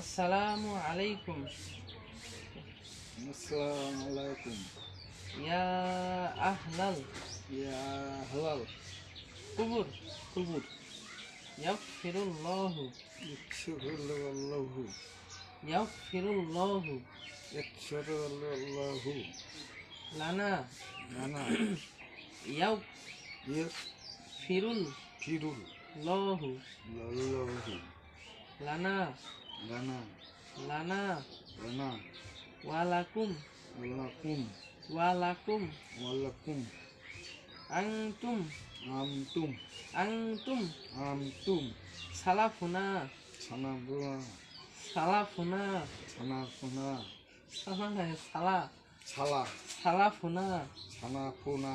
আসসালামু আলাইকুম। আসসালামু আলাইকুম। ইয়া আহলাল ইয়া হালাল কুবুর কুবুর ইয়াগফিরুল্লাহু ইকসুরুল্লাহু ইয়াগফিরুল্লাহু ইকসুরুল্লাহু লানা নানা ইয়াগফিরুল্লাহু ফিরুল লাল্লাহু লানা লানা লানা লানা ওয়ালাকুম ওয়ালাকুম ওয়ালাকুম ওয়ালাকুম আনতুম আমতুম আনতুম আমতুম সালাফুনা সানাবুনা সালাফুনা সানাফুনা সালা সালা সালাফুনা সানাফুনা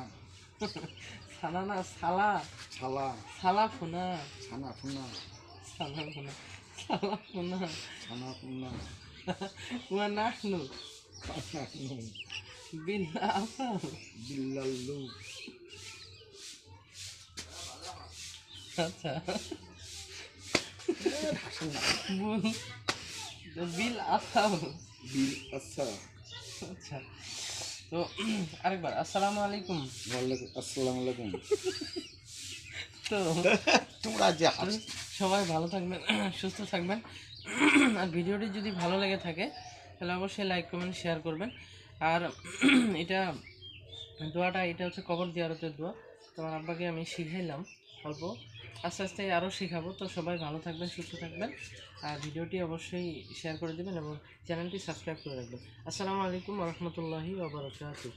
সালানা সালা সালা সালাফুনা সানাফুনা সালাফুনা সালাফুনা সানাফুনা ওয়া নাহনু সানাফুনা বিল আফাল বিল্লাল্লু আচ্ছা বল বিল আফাল বিল আসা। আচ্ছা তো আরেকবার আসসালামু আলাইকুম। ওয়ালাইকুম আসসালামু আলাইকুম। তো তোমরা যে সবাই ভালো থাকবেন, সুস্থ থাকবেন। আর ভিডিওটি যদি ভালো লেগে থাকে তাহলে অবশ্যই লাইক কমেন্ট শেয়ার করবেন। আর এটা দোয়াটা এটা হচ্ছে কবর জিয়ারতের দোয়া। তো আমার আব্বাকে আমি শিখাইলাম অল্প, আস্তে আস্তে আরও শেখাবো। তো সবাই ভালো থাকবেন, সুস্থ থাকবেন। আর ভিডিওটি অবশ্যই শেয়ার করে দেবেন এবং চ্যানেলটি সাবস্ক্রাইব করে রাখবেন। আসসালামু আলাইকুম ওয়া রাহমাতুল্লাহি ওয়া বারাকাতুহু।